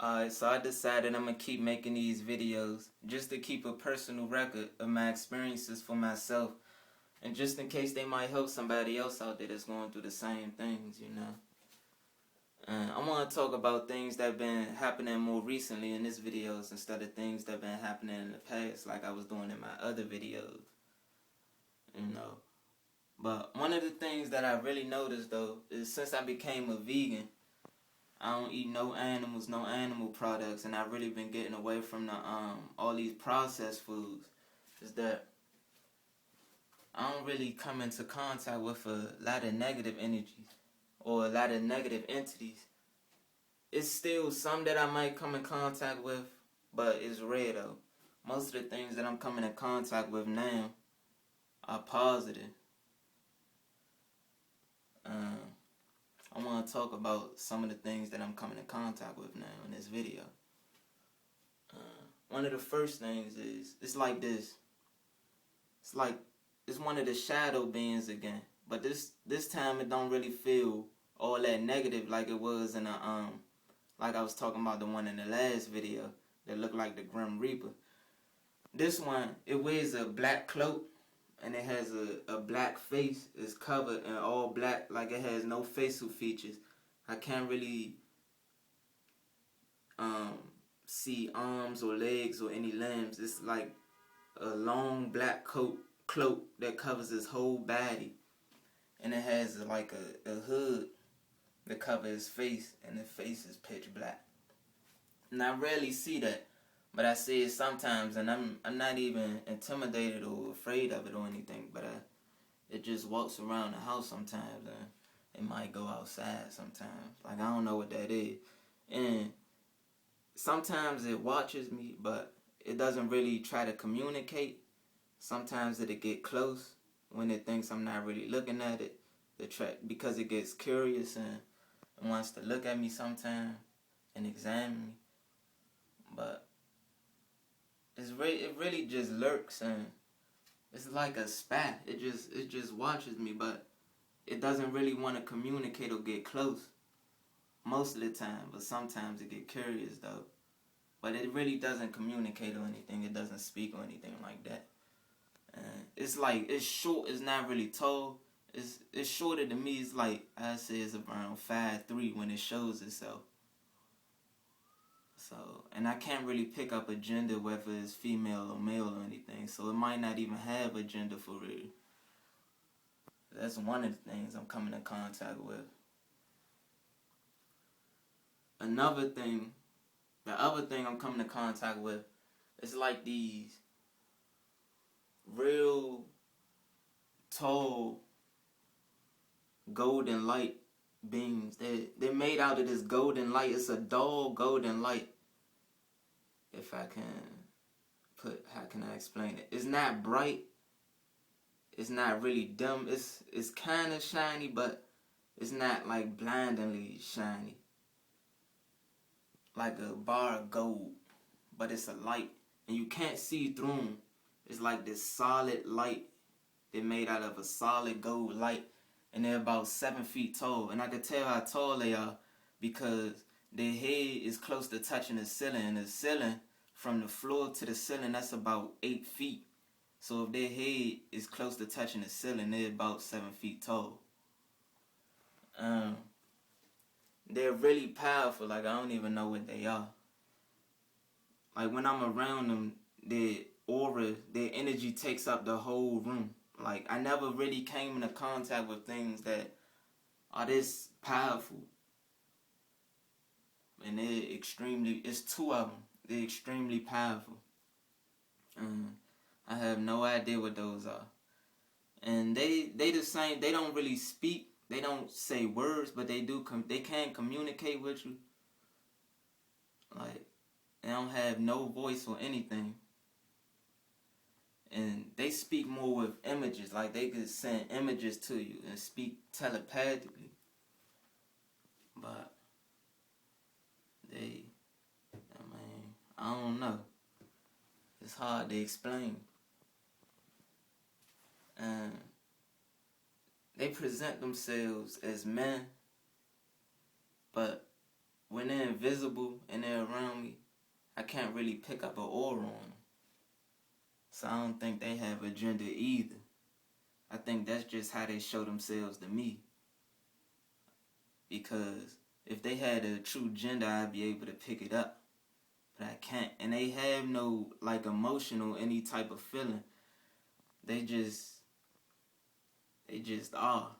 Alright, so I decided I'm gonna keep making these videos just to keep a personal record of my experiences for myself, and just in case they might help somebody else out there that's going through the same things, you know. And I want to talk about things that have been happening more recently in this videos instead of things that have been happening in the past like I was doing in my other videos, you know. But one of the things that I really noticed though is since I became a vegan, I don't eat no animals, no animal products, and I've really been getting away from the all these processed foods. Is that I don't really come into contact with a lot of negative energies or a lot of negative entities. It's still some that I might come in contact with, but it's rare though. Most of the things that I'm coming in contact with now are positive. I want to talk about some of the things that I'm coming in contact with now in this video. One of the first things is, it's like this. It's like, it's one of the shadow beings again. But this time it don't really feel all that negative like it was in like I was talking about the one in the last video that looked like the Grim Reaper. This one, it wears a black cloak and it has a black face. It's covered in all black, like it has no facial features. I can't really see arms or legs or any limbs. It's like a long black cloak that covers his whole body, and it has like a hood that covers his face, and his face is pitch black. And I rarely see that, but I see it sometimes, and I'm not even intimidated or afraid of it or anything, but it just walks around the house sometimes, and it might go outside sometimes. Like, I don't know what that is. And sometimes it watches me, but it doesn't really try to communicate. Sometimes it'll get close when it thinks I'm not really looking at it, because it gets curious and wants to look at me sometimes and examine me. But it really just lurks, and it's like a spat. It just watches me, but it doesn't really want to communicate or get close most of the time. But sometimes it get curious though. But it really doesn't communicate or anything. It doesn't speak or anything like that. And it's like, it's short. It's not really tall. It's shorter than me. It's like, I say it's around 5'3" when it shows itself. So, and I can't really pick up a gender, whether it's female or male or anything. So it might not even have a gender for real. That's one of the things I'm coming in contact with. The other thing I'm coming in contact with is like these real tall golden light beings. They're made out of this golden light. It's a dull golden light. If I can how can I explain it? It's not bright. It's not really dim. It's kind of shiny, but it's not like blindingly shiny. Like a bar of gold, but it's a light, and you can't see through them. It's like this solid light. They're made out of a solid gold light, and they're about 7 feet tall. And I can tell how tall they are because their head is close to touching the ceiling, and the ceiling, from the floor to the ceiling, that's about 8 feet. So if their head is close to touching the ceiling, they're about 7 feet tall. They're really powerful. Like, I don't even know what they are. Like, when I'm around them, their aura, their energy takes up the whole room. Like, I never really came into contact with things that are this powerful. And it's two of them. They're extremely powerful. I have no idea what those are. And they the same. They don't really speak. They don't say words, but they can communicate with you. Like, they don't have no voice or anything. And they speak more with images. Like, they could send images to you and speak telepathically. But I don't know. It's hard to explain. And they present themselves as men, but when they're invisible and they're around me, I can't really pick up an aura on them. So I don't think they have a gender either. I think that's just how they show themselves to me. Because if they had a true gender, I'd be able to pick it up. But I can't. And they have no, like, emotional, any type of feeling. They just are.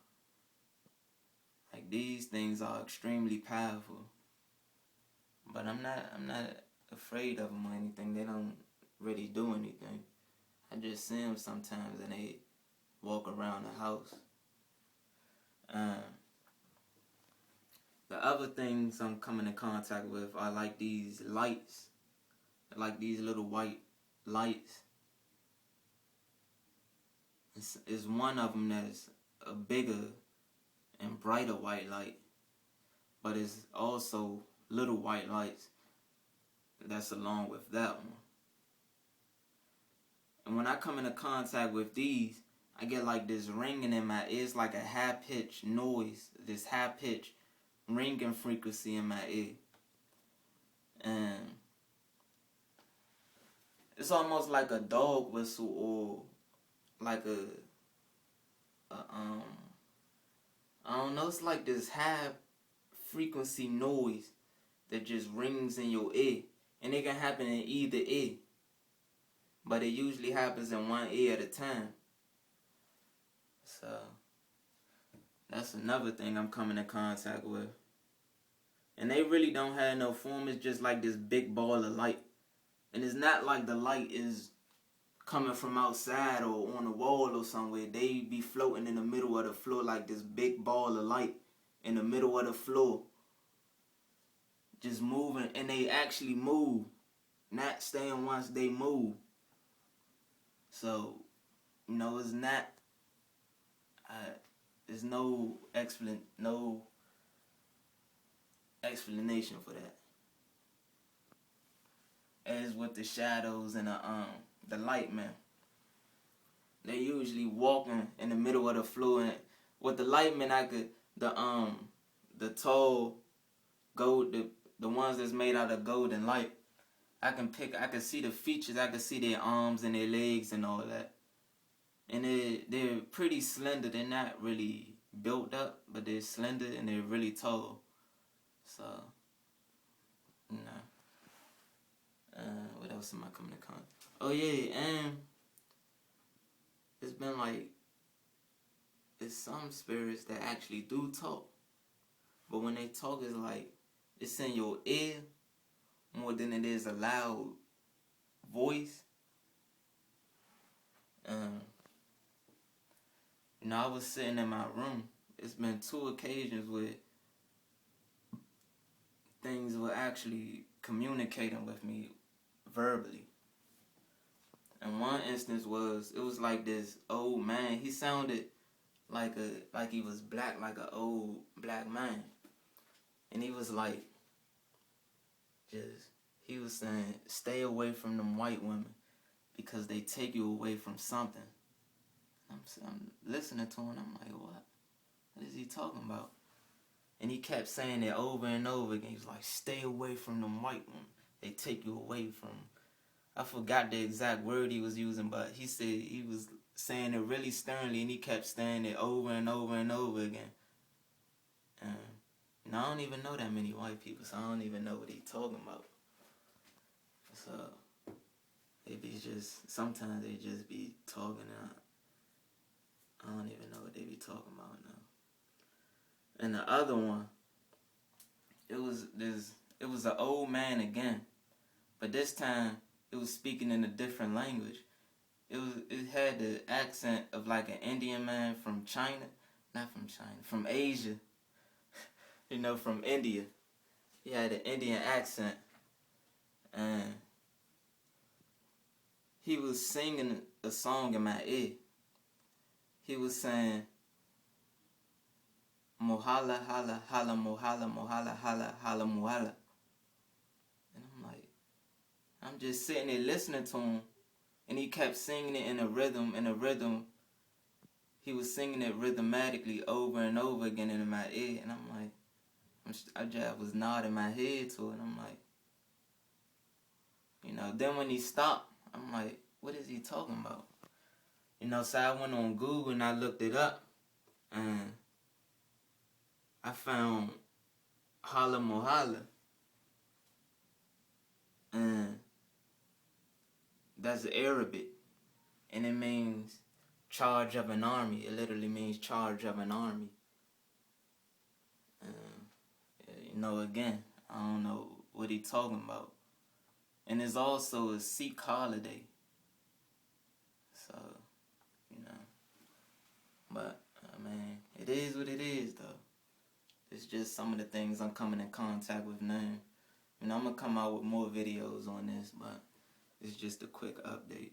Like, these things are extremely powerful. But I'm not afraid of them or anything. They don't really do anything. I just see them sometimes and they walk around the house. The other things I'm coming in contact with are like these lights. Like these little white lights. It's one of them that's a bigger and brighter white light. But it's also little white lights that's along with that one. And when I come into contact with these, I get like this ringing in my ears, like a high-pitched noise, this high-pitched ringing frequency in my ear. And it's almost like a dog whistle or like I don't know, it's like this high frequency noise that just rings in your ear. And it can happen in either ear. But it usually happens in one ear at a time. So that's another thing I'm coming in contact with. And they really don't have no form. It's just like this big ball of light. And it's not like the light is coming from outside or on the wall or somewhere. They be floating in the middle of the floor like this big ball of light in the middle of the floor. Just moving. And they actually move. Not staying once they move. So, you know, it's not... there's no explanation for that. As with the shadows and the light, man. They usually walking in the middle of the floor, and with the light, man, I could the tall gold, the ones that's made out of gold and light. I can see the features. I can see their arms and their legs and all that. And they're pretty slender. They're not really built up, but they're slender and they're really tall. So, you know. What else am I coming to contact? Oh yeah, and it's been like, there's some spirits that actually do talk. But when they talk, it's like, it's in your ear more than it is a loud voice. You know, I was sitting in my room. It's been 2 occasions where things were actually communicating with me verbally. And one instance it was like this old man. He sounded like he was black, like an old black man. And he was like, he was saying, stay away from them white women because they take you away from something. I'm listening to him. I'm like, what? What is he talking about? And he kept saying it over and over again. He was like, stay away from them white women. They take you away from... I forgot the exact word he was using, but he said he was saying it really sternly, and he kept saying it over and over and over again. And I don't even know that many white people, so I don't even know what he's talking about. So, sometimes they just be talking out. I don't even know what they be talking about now. And the other one, it was an old man again, but this time it was speaking in a different language. It had the accent of like an Indian man from China, not from China, from Asia. You know, from India. He had an Indian accent, and he was singing a song in my ear. He was saying, Mohala, hala, hala, mohala, mohala, hala, hala, mohala. And I'm like, I'm just sitting there listening to him, and he kept singing it in a rhythm. He was singing it rhythmatically over and over again in my ear, and I'm I just was nodding my head to it. I'm like, then when he stopped, I'm like, what is he talking about? So I went on Google and I looked it up, and I found Hala Mohala, and that's Arabic, and it means charge of an army. It literally means charge of an army. Again, I don't know what he talking about. And it's also a Sikh holiday. So, but, it is what it is, though. It's just some of the things I'm coming in contact with now. I'm going to come out with more videos on this, but it's just a quick update.